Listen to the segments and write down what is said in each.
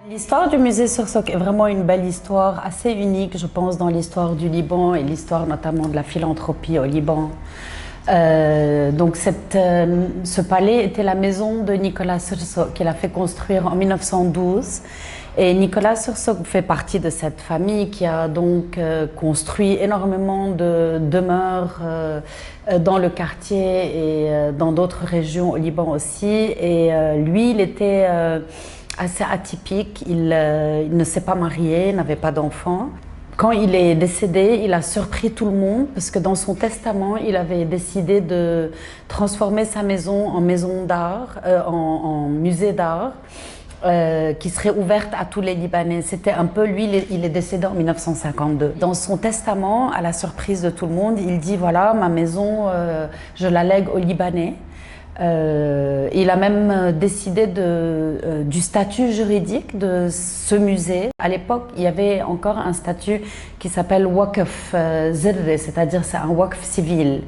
L'histoire du musée Sursock est vraiment une belle histoire, assez unique, je pense, dans l'histoire du Liban et l'histoire notamment de la philanthropie au Liban. Ce palais était la maison de Nicolas Sursock, qu'il a fait construire en 1912. Et Nicolas Sursock fait partie de cette famille qui a donc construit énormément de demeures dans le quartier et dans d'autres régions au Liban aussi. Et lui, il était assez atypique. Il ne s'est pas marié, n'avait pas d'enfants. Quand il est décédé, il a surpris tout le monde parce que dans son testament, il avait décidé de transformer sa maison en maison d'art, en musée d'art, qui serait ouverte à tous les Libanais. C'était un peu, lui, il est décédé en 1952. Dans son testament, à la surprise de tout le monde, il dit voilà, ma maison, je la lègue aux Libanais. Il a même décidé du statut juridique de ce musée. À l'époque, il y avait encore un statut qui s'appelle Waqf Zirri, c'est-à-dire c'est un Waqf civil.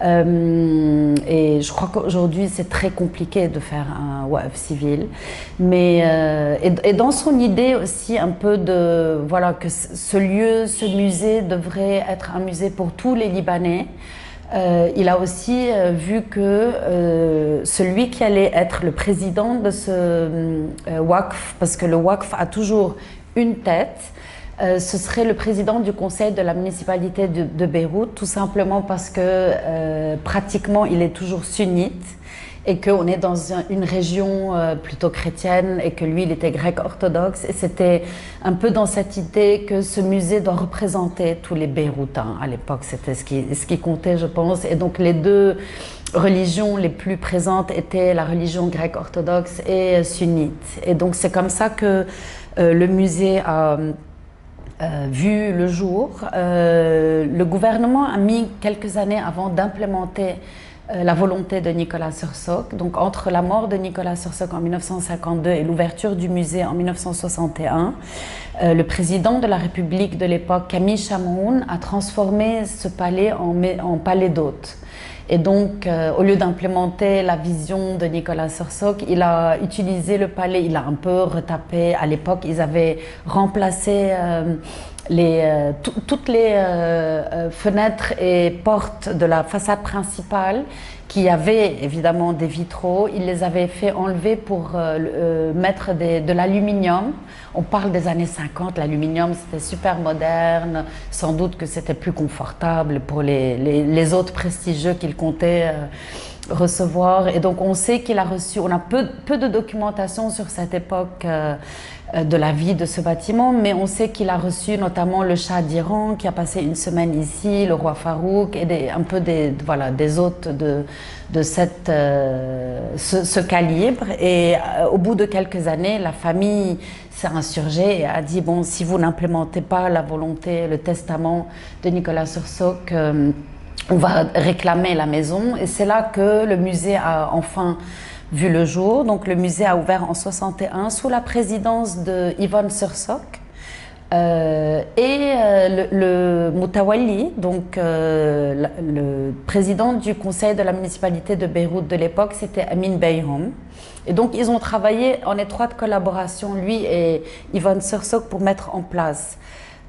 Et je crois qu'aujourd'hui, c'est très compliqué de faire un Waqf civil. Et dans son idée aussi un peu de, voilà, que ce lieu, ce musée devrait être un musée pour tous les Libanais. Il a aussi vu que celui qui allait être le président de ce Waqf, parce que le Waqf a toujours une tête, ce serait le président du conseil de la municipalité de Beyrouth, tout simplement parce que pratiquement il est toujours sunnite et qu'on est dans une région plutôt chrétienne et que lui, il était grec orthodoxe. Et c'était un peu dans cette idée que ce musée doit représenter tous les Beyrouthins. À l'époque, c'était ce qui comptait, je pense. Et donc, les deux religions les plus présentes étaient la religion grecque orthodoxe et sunnite. Et donc, c'est comme ça que le musée a vu le jour. Le gouvernement a mis quelques années avant d'implémenter la volonté de Nicolas Sursock. Donc entre la mort de Nicolas Sursock en 1952 et l'ouverture du musée en 1961, le président de la République de l'époque, Camille Chamoun, a transformé ce palais en palais d'hôtes. Et donc, au lieu d'implémenter la vision de Nicolas Sursock, il a utilisé le palais, il a un peu retapé. À l'époque, ils avaient remplacé toutes les fenêtres et portes de la façade principale qui avaient évidemment des vitraux. Ils les avaient fait enlever pour mettre de l'aluminium. On parle des années 50, l'aluminium c'était super moderne, sans doute que c'était plus confortable pour les autres prestigieux qu'il comptait recevoir. Et donc on sait qu'il a reçu, on a peu de documentation sur cette époque de la vie de ce bâtiment, mais on sait qu'il a reçu notamment le Shah d'Iran qui a passé une semaine ici, le roi Farouk et un peu des hôtes de ce calibre. Et au bout de quelques années, la famille s'est insurgée et a dit bon, si vous n'implémentez pas la volonté, le testament de Nicolas Sursock, on va réclamer la maison. Et c'est là que le musée a enfin vu le jour. Donc le musée a ouvert en 61 sous la présidence de Ivan Sursock. Le Moutawalli, donc le président du conseil de la municipalité de Beyrouth de l'époque, c'était Amin Beyhoum. Et donc ils ont travaillé en étroite collaboration, lui et Ivan Sursock, pour mettre en place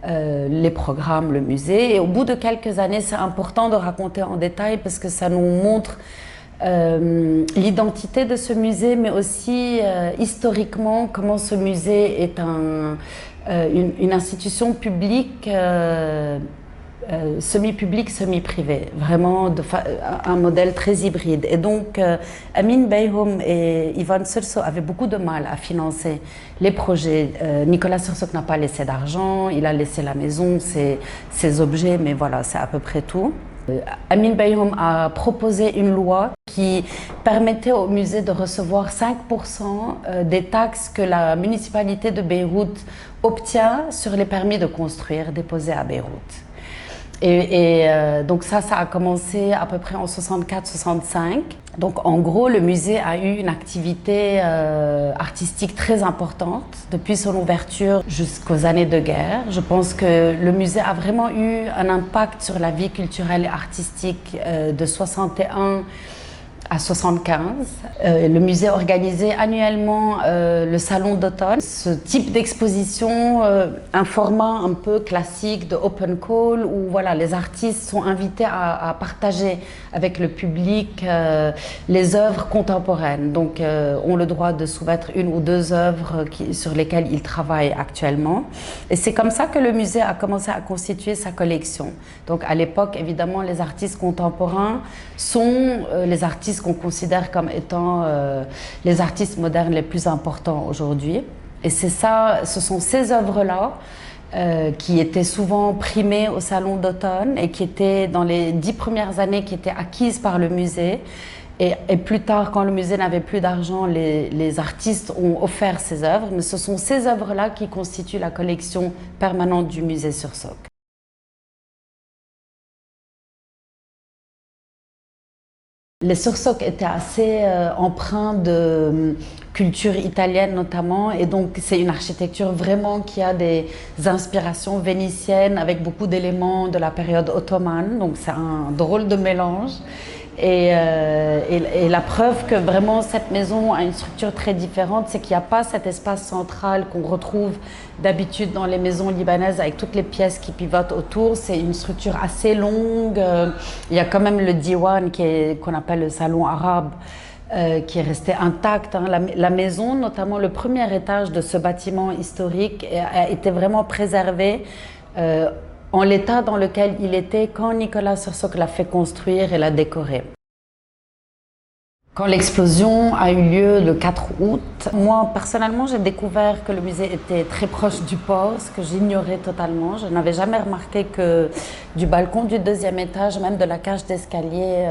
les programmes, le musée. Et au bout de quelques années, c'est important de raconter en détail parce que ça nous montre l'identité de ce musée, mais aussi historiquement comment ce musée est une institution publique, semi-publique, semi-privée, vraiment un modèle très hybride. Et donc Amin Beyhoum et Ivan Sursock avaient beaucoup de mal à financer les projets. Nicolas Sursock n'a pas laissé d'argent, il a laissé la maison, ses objets, mais voilà, c'est à peu près tout. Amin Beyhoum a proposé une loi qui permettait au musée de recevoir 5% des taxes que la municipalité de Beyrouth obtient sur les permis de construire déposés à Beyrouth. Donc ça a commencé à peu près en 64-65. Donc en gros, le musée a eu une activité artistique très importante depuis son ouverture jusqu'aux années de guerre. Je pense que le musée a vraiment eu un impact sur la vie culturelle et artistique de 61 à 75. Le musée organisait annuellement le salon d'automne. Ce type d'exposition, un format un peu classique de open call où voilà, les artistes sont invités à partager avec le public les œuvres contemporaines. Donc ont le droit de soumettre une ou deux œuvres sur lesquelles ils travaillent actuellement. Et c'est comme ça que le musée a commencé à constituer sa collection. Donc à l'époque, évidemment, les artistes contemporains sont les artistes qu'on considère comme étant les artistes modernes les plus importants aujourd'hui. Et c'est ça, ce sont ces œuvres-là qui étaient souvent primées au Salon d'automne et qui étaient dans les 10 premières années qui étaient acquises par le musée. Et plus tard, quand le musée n'avait plus d'argent, les artistes ont offert ces œuvres. Mais ce sont ces œuvres-là qui constituent la collection permanente du musée Sursock. Les Sursock étaient assez empreints de culture italienne notamment, et donc c'est une architecture vraiment qui a des inspirations vénitiennes avec beaucoup d'éléments de la période ottomane, donc c'est un drôle de mélange. Et la preuve que vraiment cette maison a une structure très différente, c'est qu'il n'y a pas cet espace central qu'on retrouve d'habitude dans les maisons libanaises avec toutes les pièces qui pivotent autour. C'est une structure assez longue. Il y a quand même le diwan qu'on appelle le salon arabe qui est resté intact. Hein. La maison, notamment le premier étage de ce bâtiment historique, a été vraiment préservé en l'état dans lequel il était quand Nicolas Sursock l'a fait construire et l'a décoré. Quand l'explosion a eu lieu le 4 août, moi personnellement j'ai découvert que le musée était très proche du port, ce que j'ignorais totalement. Je n'avais jamais remarqué que du balcon du deuxième étage, même de la cage d'escalier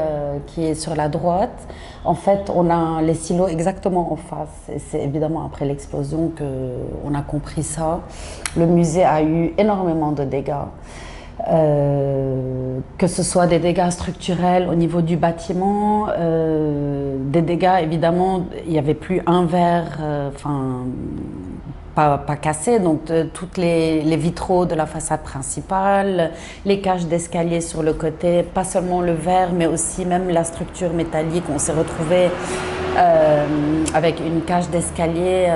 qui est sur la droite, en fait on a les silos exactement en face. Et c'est évidemment après l'explosion qu'on a compris ça. Le musée a eu énormément de dégâts. Que ce soit des dégâts structurels au niveau du bâtiment, des dégâts évidemment, il n'y avait plus un verre, pas cassé, donc toutes les vitraux de la façade principale, les cages d'escalier sur le côté, pas seulement le verre mais aussi même la structure métallique. On s'est retrouvé avec une cage d'escalier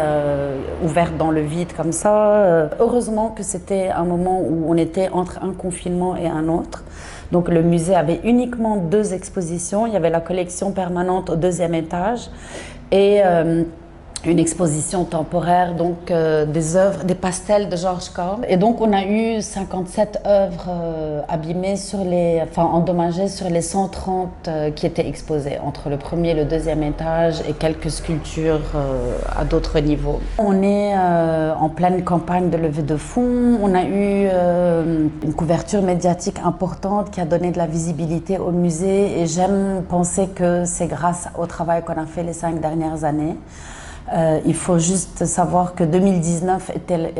ouverte dans le vide comme ça. Heureusement que c'était un moment où on était entre un confinement et un autre. Donc le musée avait uniquement 2 expositions. Il y avait la collection permanente au deuxième étage et une exposition temporaire, donc des œuvres, des pastels de Georges Corbe. Et donc on a eu 57 œuvres abîmées endommagées sur les 130 qui étaient exposées entre le premier et le deuxième étage et quelques sculptures à d'autres niveaux. On est en pleine campagne de levée de fonds. On a eu une couverture médiatique importante qui a donné de la visibilité au musée et j'aime penser que c'est grâce au travail qu'on a fait les 5 dernières années. Il faut juste savoir que 2019 était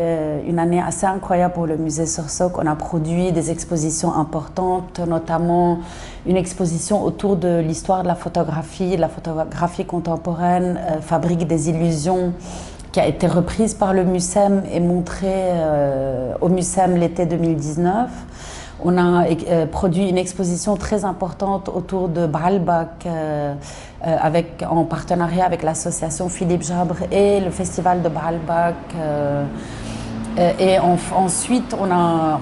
une année assez incroyable pour le musée Sursock. On a produit des expositions importantes, notamment une exposition autour de l'histoire de la photographie contemporaine, Fabrique des illusions, qui a été reprise par le MUSEM et montrée au MUSEM l'été 2019. On a produit une exposition très importante autour de Baalbek en partenariat avec l'association Philippe Jabre et le festival de Baalbek. Ensuite, on a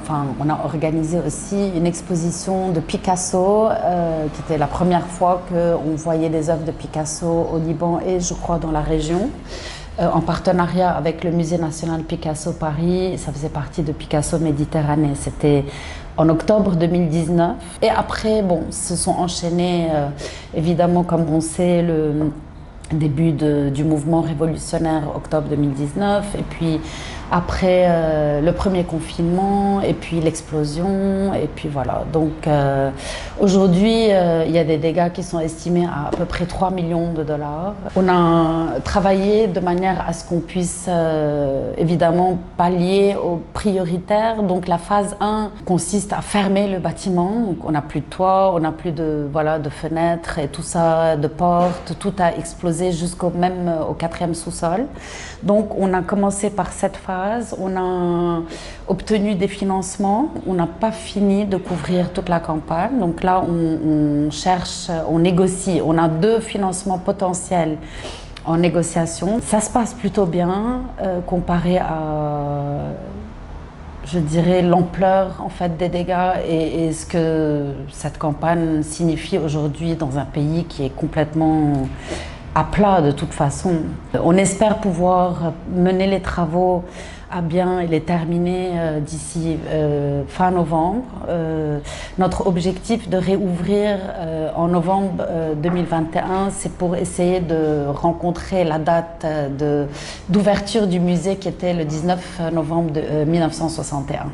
organisé aussi une exposition de Picasso, qui était la première fois qu'on voyait des œuvres de Picasso au Liban et je crois dans la région. En partenariat avec le Musée national Picasso Paris, ça faisait partie de Picasso Méditerranée. C'était en octobre 2019. Et après, se sont enchaînés, évidemment, comme on sait, le début du mouvement révolutionnaire octobre 2019, et puis après le premier confinement, et puis l'explosion, et puis voilà. Donc aujourd'hui, il y a des dégâts qui sont estimés à peu près 3 millions de dollars. On a travaillé de manière à ce qu'on puisse évidemment pallier aux prioritaires. Donc la phase 1 consiste à fermer le bâtiment. Donc on n'a plus de toit, on n'a plus de fenêtres et tout ça, de portes, tout a explosé jusqu'au 4e sous-sol. Donc on a commencé par cette phase phases. On a obtenu des financements. On n'a pas fini de couvrir toute la campagne. Donc là, on cherche, on négocie. On a 2 financements potentiels en négociation. Ça se passe plutôt bien comparé à, je dirais, l'ampleur en fait des dégâts et ce que cette campagne signifie aujourd'hui dans un pays qui est complètement à plat de toute façon. On espère pouvoir mener les travaux à bien et les terminer d'ici fin novembre. Notre objectif de réouvrir en novembre 2021, c'est pour essayer de rencontrer la date d'ouverture du musée qui était le 19 novembre 1961.